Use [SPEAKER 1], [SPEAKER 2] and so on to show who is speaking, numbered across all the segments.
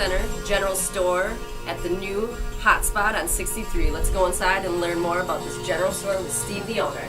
[SPEAKER 1] Center General Store at the new hotspot on 63. Let's go inside and learn more about this general store with Steve, the owner.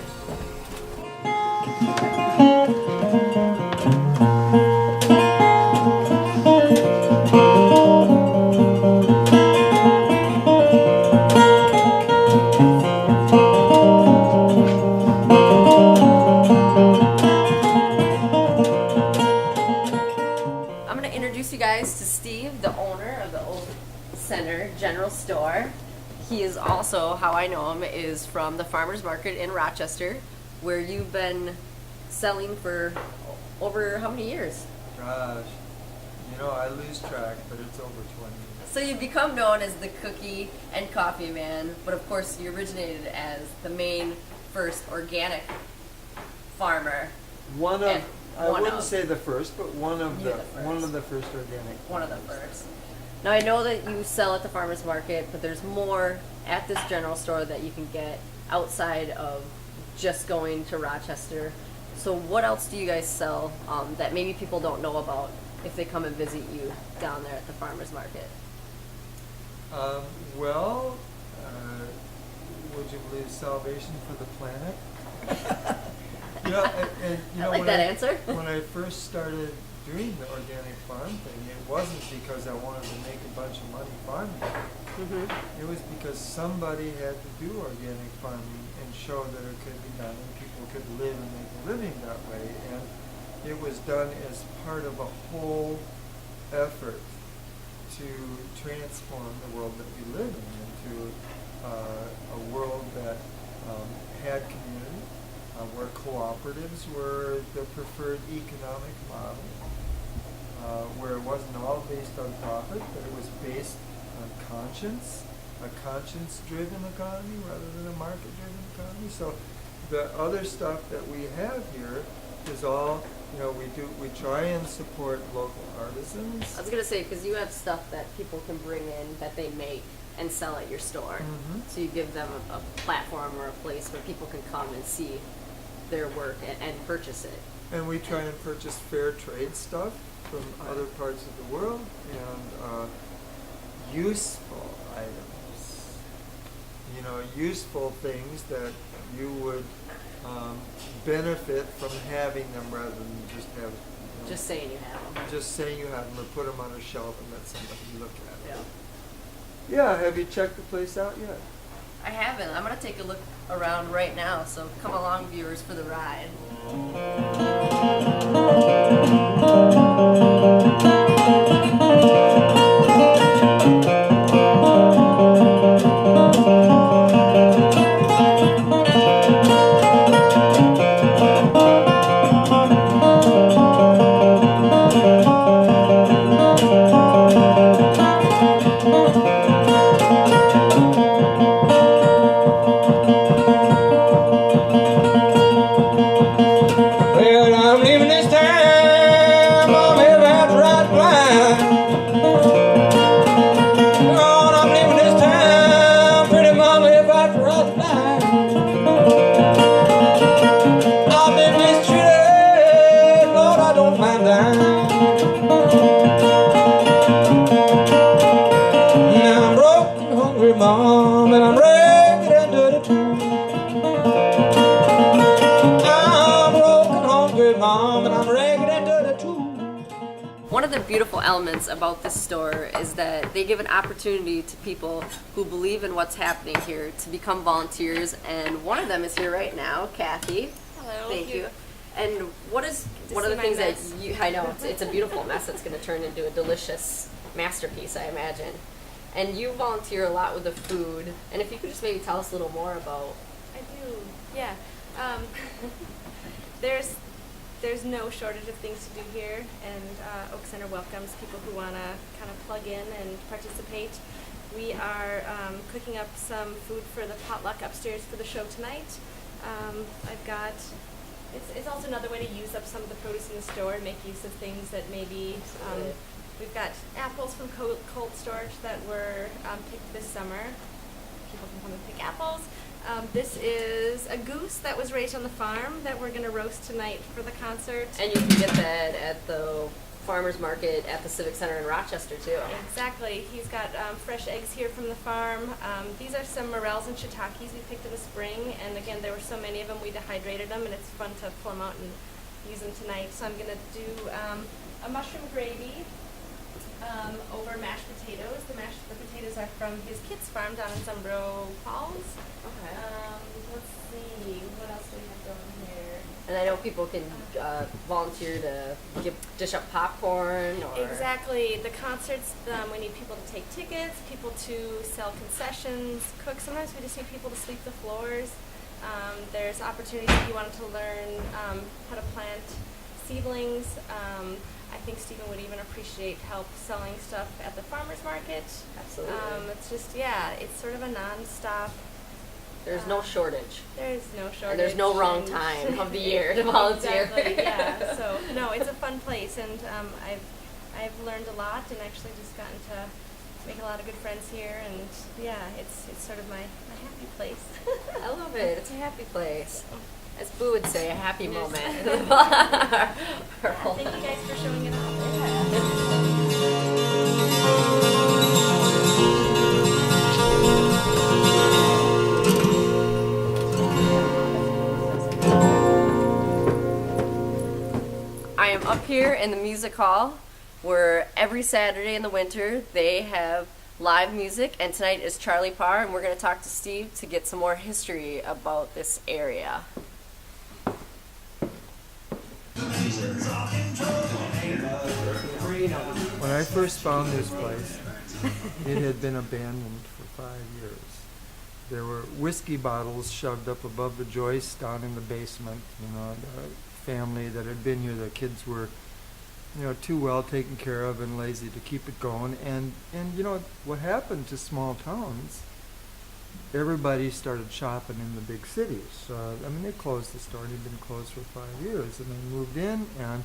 [SPEAKER 1] I'm going to introduce you guys to Steve, the owner of the Oak Center General Store. He is also, how I know him, is from the Farmers Market in Rochester, where you've been selling for over how many years?
[SPEAKER 2] Gosh, I lose track, but it's over 20 years.
[SPEAKER 1] So you've become known as the cookie and coffee man, but of course you originated as the main first organic farmer.
[SPEAKER 2] I wouldn't say the first, but one of the first organic.
[SPEAKER 1] One of the first. Now I know that you sell at the farmers market, but there's more at this general store that you can get outside of just going to Rochester. So what else do you guys sell that maybe people don't know about if they come and visit you down there at the farmers market?
[SPEAKER 2] Would you believe salvation for the planet?
[SPEAKER 1] I like that answer.
[SPEAKER 2] When I first started doing the organic farm thing, it wasn't because I wanted to make a bunch of money farming. Mm-hmm. It was because somebody had to do organic farming and show that it could be done and people could live and make a living that way. And it was done as part of a whole effort to transform the world that we live in into a world that had community, where cooperatives were the preferred economic model, where it wasn't all based on profit, but it was based on conscience, a conscience-driven economy rather than a market-driven economy. So the other stuff that we have here is all, we try and support local artisans.
[SPEAKER 1] I was going to say, because you have stuff that people can bring in that they make and sell at your store. Mm-hmm. So you give them a platform or a place where people can come and see their work and purchase it.
[SPEAKER 2] And we try and purchase fair trade stuff from other parts of the world and useful items. Useful things that you would benefit from having them rather than just have.
[SPEAKER 1] Just saying you have them.
[SPEAKER 2] Just saying you have them or put them on a shelf and let somebody look at it.
[SPEAKER 1] Yeah.
[SPEAKER 2] Yeah, have you checked the place out yet?
[SPEAKER 1] I haven't. I'm going to take a look around right now, so come along, viewers, for the ride.
[SPEAKER 3] Mom, and I'm ragged and dirty too. I'm broken, hungry, Mom, and I'm ragged and dirty too.
[SPEAKER 1] One of the beautiful elements about this store is that they give an opportunity to people who believe in what's happening here to become volunteers, and one of them is here right now, Kathy.
[SPEAKER 4] Hello.
[SPEAKER 1] Thank you. And what is one of the things that you, I know, it's a beautiful mess that's going to turn into a delicious masterpiece, I imagine. And you volunteer a lot with the food, and if you could just maybe tell us a little more about.
[SPEAKER 4] I do, yeah. There's no shortage of things to do here, and Oak Center welcomes people who want to kind of plug in and participate. We are cooking up some food for the potluck upstairs for the show tonight. I've got, it's also another way to use up some of the produce in the store and make use of things that maybe, we've got apples from cold storage that were picked this summer. People can come and pick apples. This is a goose that was raised on the farm that we're going to roast tonight for the concert.
[SPEAKER 1] And you can get that at the farmer's market at the Civic Center in Rochester too.
[SPEAKER 4] Exactly. He's got fresh eggs here from the farm. These are some morels and shiitakes we picked in the spring, and again, there were so many of them, we dehydrated them, and it's fun to pull them out and use them tonight. So I'm going to do a mushroom gravy over mashed potatoes. The potatoes are from his kids' farm down in Zumbro Falls.
[SPEAKER 1] Okay.
[SPEAKER 4] Let's see, what else do we have going here?
[SPEAKER 1] And I know people can volunteer to dish up popcorn or.
[SPEAKER 4] Exactly. The concerts, we need people to take tickets, people to sell concessions, cook. Sometimes we just need people to sweep the floors. There's opportunities if you wanted to learn how to plant seedlings. I think Stephen would even appreciate help selling stuff at the farmer's market.
[SPEAKER 1] Absolutely.
[SPEAKER 4] It's just, it's sort of a non-stop.
[SPEAKER 1] There's no shortage.
[SPEAKER 4] There's no shortage.
[SPEAKER 1] And there's no wrong time of the year to volunteer.
[SPEAKER 4] Exactly, yeah. So, no, it's a fun place, and I've learned a lot, and actually just gotten to make a lot of good friends here, and it's sort of my happy place.
[SPEAKER 1] I love it. It's a happy place. As Boo would say, a happy
[SPEAKER 4] It is.
[SPEAKER 1] moment.
[SPEAKER 4] Thank you guys for showing it off.
[SPEAKER 1] I am up here in the music hall where every Saturday in the winter they have live music, and tonight is Charlie Parr, and we're going to talk to Steve to get some more history about this area.
[SPEAKER 2] When I first found this place, it had been abandoned for 5 years. There were whiskey bottles shoved up above the joist down in the basement. You know, the family that had been here, the kids were, too well taken care of and lazy to keep it going. And what happened to small towns, everybody started shopping in the big cities. They closed the store, and it had been closed for 5 years. And they moved in, and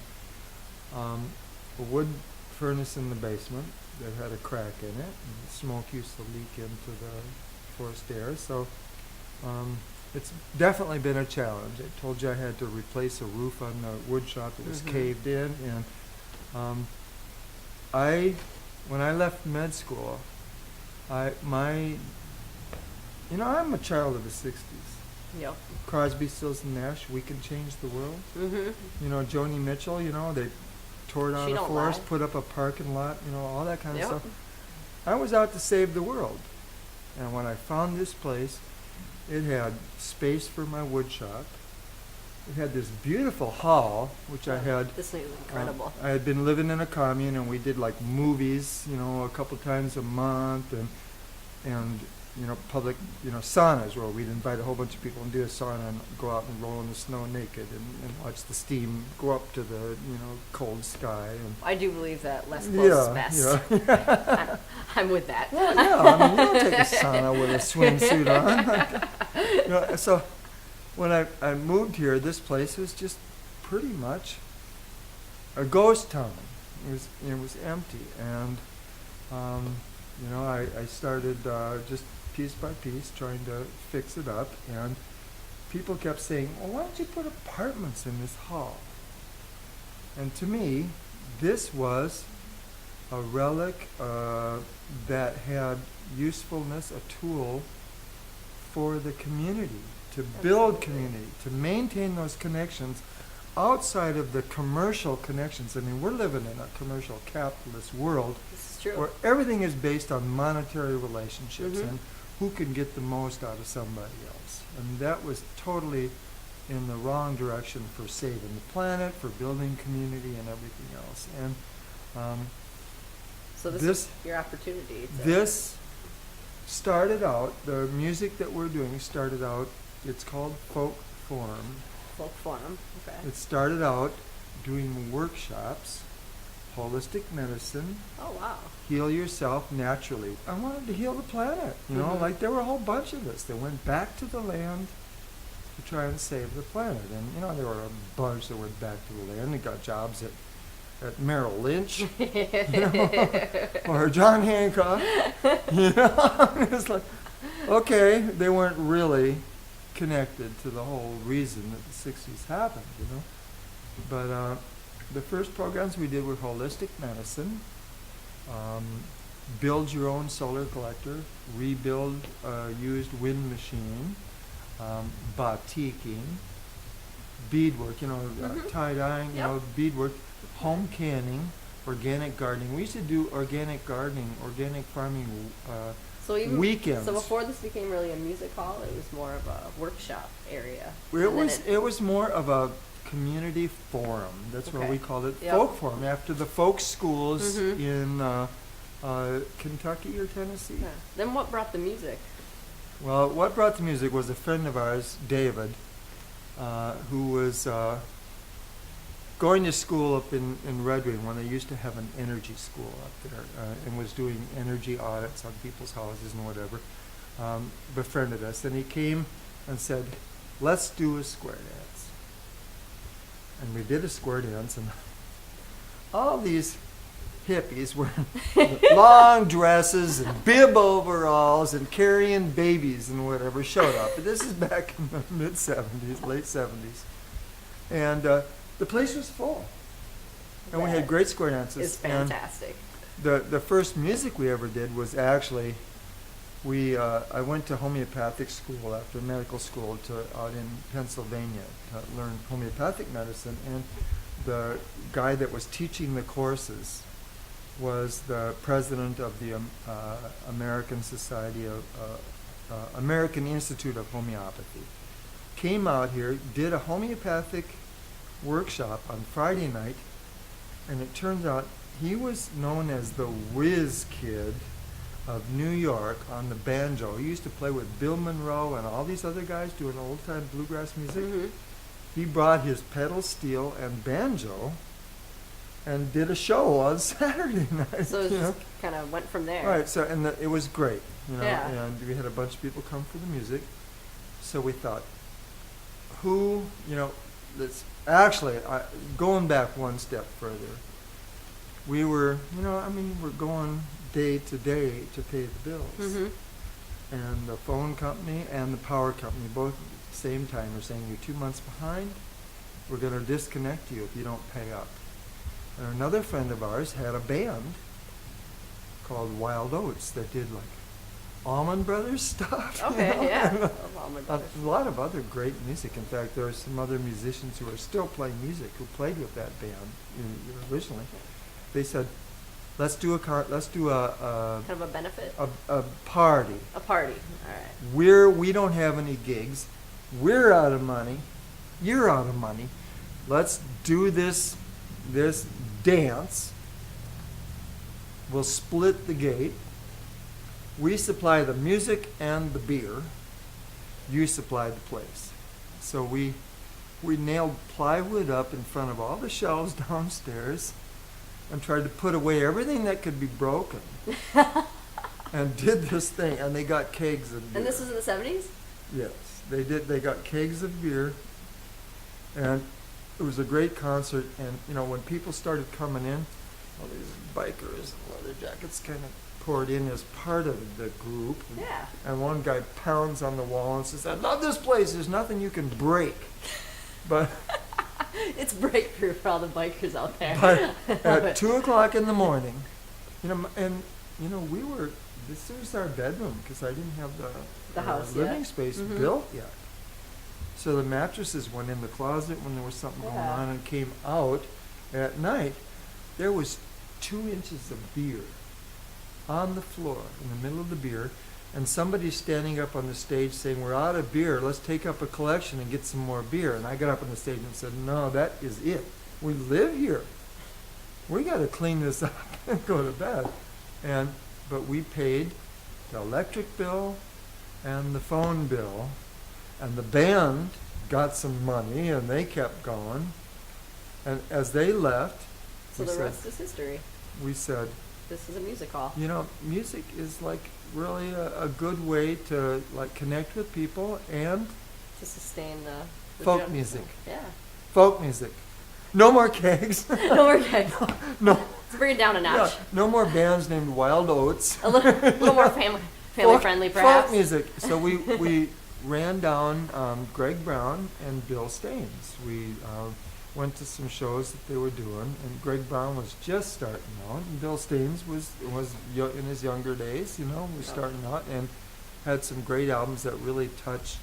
[SPEAKER 2] a wood furnace in the basement that had a crack in it, and the smoke used to leak into the forced air. So it's definitely been a challenge. I told you I had to replace a roof on the wood shop that was caved in, and when I left med school, I'm a child of the 60s.
[SPEAKER 1] Yep.
[SPEAKER 2] Crosby, Stills and Nash, We Can Change the World.
[SPEAKER 1] Mm-hmm.
[SPEAKER 2] Joni Mitchell, they tore down
[SPEAKER 1] She
[SPEAKER 2] a
[SPEAKER 1] don't
[SPEAKER 2] forest,
[SPEAKER 1] lie.
[SPEAKER 2] put up a parking lot, all that kind of
[SPEAKER 1] Yep.
[SPEAKER 2] stuff. I was out to save the world. And when I found this place, it had space for my wood shop. It had this beautiful hall, which I had.
[SPEAKER 1] This is incredible.
[SPEAKER 2] I had been living in a commune, and we did like movies, a couple times a month, and public, saunas where we'd invite a whole bunch of people and do a sauna and go out and roll in the snow naked and watch the steam go up to the, cold sky. And
[SPEAKER 1] I do believe that less close is best.
[SPEAKER 2] Yeah.
[SPEAKER 1] I'm with that.
[SPEAKER 2] Well, yeah, you don't take a sauna with a swimsuit on. So when I moved here, this place was just pretty much a ghost town. It was empty, and I started just piece by piece trying to fix it up, and people kept saying, well, why don't you put apartments in this hall? And to me, this was a relic that had usefulness, a tool for the community, to build community, to maintain those connections outside of the commercial connections. We're living in a commercial capitalist world
[SPEAKER 1] This is true.
[SPEAKER 2] where everything is based on monetary relationships
[SPEAKER 1] Mhm.
[SPEAKER 2] and who can get the most out of somebody else. And that was totally in the wrong direction for saving the planet, for building community and everything else. And
[SPEAKER 1] So this
[SPEAKER 2] this-
[SPEAKER 1] is your opportunity.
[SPEAKER 2] this started out, the music that we're doing started out, it's called Folk Forum.
[SPEAKER 1] Folk forum. Okay.
[SPEAKER 2] It started out doing workshops, holistic medicine,
[SPEAKER 1] Oh wow.
[SPEAKER 2] heal yourself naturally. I wanted to heal the planet,
[SPEAKER 1] Mhm.
[SPEAKER 2] like there were a whole bunch of us that went back to the land to try and save the planet. And, there were a bunch that went back to the land and got jobs at Merrill Lynch, or John Hancock, It's like, okay, they weren't really connected to the whole reason that the 60s happened, But the first programs we did were holistic medicine, build your own solar collector, rebuild a used wind machine, batiking, beadwork, tie-dyeing,
[SPEAKER 1] Yep.
[SPEAKER 2] beadwork, home canning, organic gardening. We used to do organic gardening, organic farming
[SPEAKER 1] So even
[SPEAKER 2] weekends.
[SPEAKER 1] So before this became really a music hall, it was more of a workshop area.
[SPEAKER 2] It
[SPEAKER 1] And then
[SPEAKER 2] was it was more of a community forum. That's what
[SPEAKER 1] Okay.
[SPEAKER 2] we called it,
[SPEAKER 1] Yep.
[SPEAKER 2] folk forum, after the folk schools
[SPEAKER 1] Mhm.
[SPEAKER 2] in Kentucky or Tennessee.
[SPEAKER 1] Yeah. Then what brought the music?
[SPEAKER 2] Well, what brought the music was a friend of ours, David, who was going to school up in Red Wing when they used to have an energy school up there, and was doing energy audits on people's houses and whatever. Befriended us, and he came and said, "Let's do a square dance." And we did a square dance, and all these hippies wearing long dresses and bib overalls and carrying babies and whatever showed up. This is back in the mid-'70s, late '70s. And the place was full. And we had
[SPEAKER 1] That
[SPEAKER 2] great square dances.
[SPEAKER 1] It's fantastic.
[SPEAKER 2] And the first music we ever did was actually, I went to homeopathic school after medical school out in Pennsylvania to learn homeopathic medicine. And the guy that was teaching the courses was the president of the American Society of American Institute of Homeopathy. Came out here, did a homeopathic workshop on Friday night, and it turns out he was known as the whiz kid of New York on the banjo. He used to play with Bill Monroe and all these other guys doing old-time bluegrass music.
[SPEAKER 1] Mhm.
[SPEAKER 2] He brought his pedal steel and banjo and did a show on Saturday night.
[SPEAKER 1] So it
[SPEAKER 2] you know.
[SPEAKER 1] just kind of went from there.
[SPEAKER 2] Right, so it was great,
[SPEAKER 1] Yeah.
[SPEAKER 2] and we had a bunch of people come for the music. So we thought, let's actually, going back one step further, we were, we're going day to day to pay the bills.
[SPEAKER 1] Mhm.
[SPEAKER 2] And the phone company and the power company both at the same time are saying, you're 2 months behind, we're going to disconnect you if you don't pay up. And another friend of ours had a band called Wild Oats that did like Allman Brothers stuff.
[SPEAKER 1] Okay, yeah.
[SPEAKER 2] And
[SPEAKER 1] Love Allman Brothers.
[SPEAKER 2] a lot of other great music. In fact, there are some other musicians who are still playing music who played with that band originally. They said, let's do a
[SPEAKER 1] Kind of a benefit?
[SPEAKER 2] a party.
[SPEAKER 1] A party. All right.
[SPEAKER 2] We don't have any gigs. We're out of money. You're out of money. Let's do this dance. We'll split the gate. We supply the music and the beer. You supply the place. So we nailed plywood up in front of all the shelves downstairs and tried to put away everything that could be broken. And did this thing, and they got kegs of beer.
[SPEAKER 1] And this is in the 70s?
[SPEAKER 2] Yes, they did. They got kegs of beer, and it was a great concert. And when people started coming in, all these bikers and leather jackets kind of poured in as part of the group.
[SPEAKER 1] Yeah.
[SPEAKER 2] And one guy pounds on the wall and says, "I love this place. There's nothing you can break." But
[SPEAKER 1] It's breakproof for all the bikers out there.
[SPEAKER 2] but
[SPEAKER 1] Love
[SPEAKER 2] at
[SPEAKER 1] it.
[SPEAKER 2] 2:00 in the morning, we were. This was our bedroom because I didn't have
[SPEAKER 1] The house
[SPEAKER 2] living
[SPEAKER 1] yet.
[SPEAKER 2] space
[SPEAKER 1] Mhm.
[SPEAKER 2] built yet. So the mattresses went in the closet when there was something going
[SPEAKER 1] Yeah.
[SPEAKER 2] on and came out at night. There was 2 inches of beer on the floor in the middle of the beer, and somebody standing up on the stage saying, "We're out of beer. Let's take up a collection and get some more beer." And I got up on the stage and said, "No, that is it. We live here. We got to clean this up and go to bed." But we paid the electric bill and the phone bill, and the band got some money, and they kept going. And as they left,
[SPEAKER 1] So the rest is history.
[SPEAKER 2] we said,
[SPEAKER 1] This is a music hall.
[SPEAKER 2] music is like really a good way to like connect with people, and
[SPEAKER 1] To sustain the
[SPEAKER 2] folk
[SPEAKER 1] gym.
[SPEAKER 2] music.
[SPEAKER 1] Yeah.
[SPEAKER 2] Folk music. No more kegs.
[SPEAKER 1] No more kegs.
[SPEAKER 2] No.
[SPEAKER 1] Let's bring it down a
[SPEAKER 2] Yeah,
[SPEAKER 1] notch.
[SPEAKER 2] no more bands named Wild Oats.
[SPEAKER 1] A little more family friendly, perhaps.
[SPEAKER 2] Folk music. So we ran down Greg Brown and Bill Staines. We went to some shows that they were doing, and Greg Brown was just starting out, and Bill Staines was in his younger days, was starting out, and had some great albums that really touched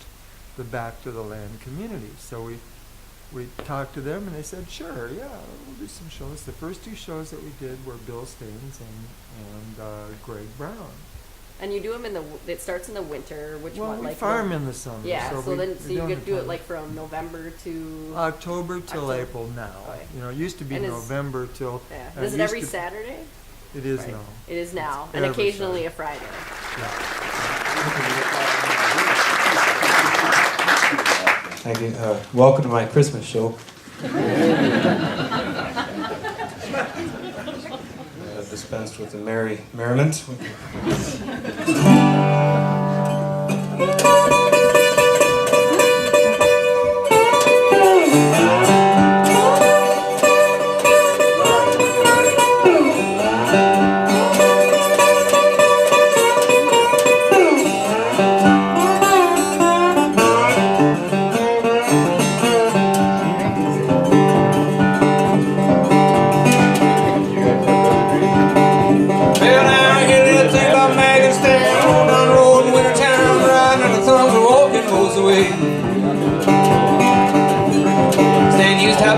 [SPEAKER 2] the Back to the Land community. So we talked to them, and they said, sure, yeah, we'll do some shows. The first 2 shows that we did were Bill Staines and Greg Brown.
[SPEAKER 1] And you do them it starts in the winter, which
[SPEAKER 2] Well,
[SPEAKER 1] one?
[SPEAKER 2] we
[SPEAKER 1] Like
[SPEAKER 2] farm in the summer.
[SPEAKER 1] Yeah, so
[SPEAKER 2] we
[SPEAKER 1] you
[SPEAKER 2] don't
[SPEAKER 1] could do it
[SPEAKER 2] have-
[SPEAKER 1] like from November to.
[SPEAKER 2] October till
[SPEAKER 1] October.
[SPEAKER 2] April now.
[SPEAKER 1] Okay.
[SPEAKER 2] It used to be
[SPEAKER 1] And
[SPEAKER 2] November till.
[SPEAKER 1] Yeah.
[SPEAKER 2] it
[SPEAKER 1] Is it
[SPEAKER 2] used
[SPEAKER 1] every
[SPEAKER 2] to-
[SPEAKER 1] Saturday?
[SPEAKER 2] It is
[SPEAKER 1] Right.
[SPEAKER 2] now.
[SPEAKER 1] It is now,
[SPEAKER 2] It's
[SPEAKER 1] and
[SPEAKER 2] every
[SPEAKER 1] occasionally
[SPEAKER 2] Saturday.
[SPEAKER 1] a Friday.
[SPEAKER 5] Thank you. Welcome to my Christmas show. Dispensed with the merriment.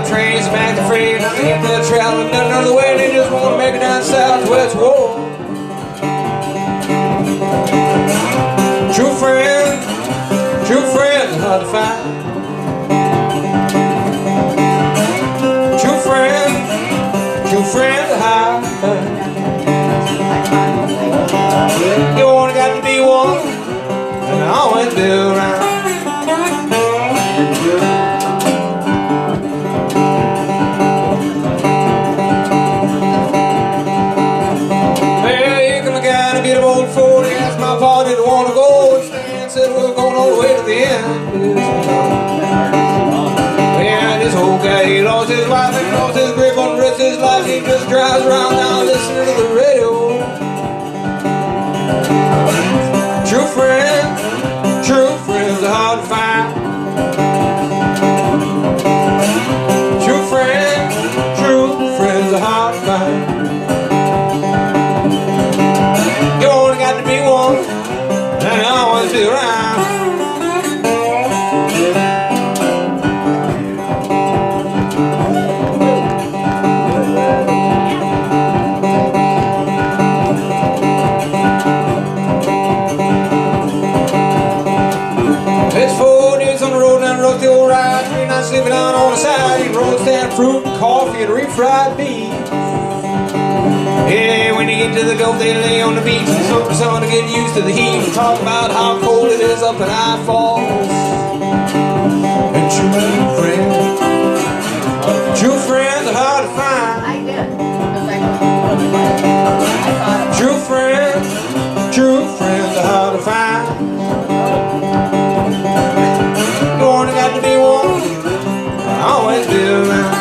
[SPEAKER 5] Trains back to free, now they get that traveling down another way, they just want to make it down south to West Wall. True friends are hard to find. True friends are hard to find. You only got to be one, and I always be around. Paul didn't want to go, and Stan said we're going all the way to the end. Yeah, this old guy, he lost his wife and lost his grip on the rest of his life. He just drives around now listening to the radio. True friends are hard to find. True friends are hard to find. You only got to be one, and I always be around. It's 4 days on the road, down the road, the old ride. 3 nights sleeping down on the side. He roads down fruit and coffee and refried beef. Yeah, when you get to the Gulf, they lay on the beach and smoke some to get used to the heat and talk about how cold it is up in High Falls. And true friends are hard to find.
[SPEAKER 1] I did.
[SPEAKER 5] True friends are hard to find. You only got to be one, I always be around.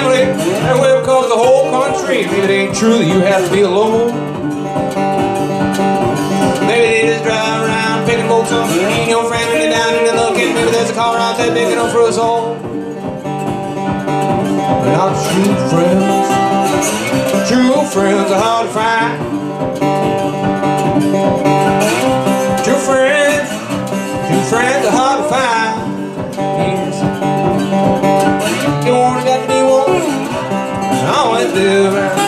[SPEAKER 5] And well, cause the whole country, maybe it ain't true that you have to be alone. Maybe they just drive around picking bolts up, you and your friend, and you're down and you're looking. Maybe there's a car out there big enough for us all. But our true friends are hard to find. True friends are hard to find. Yes. You only got to be one, I always do.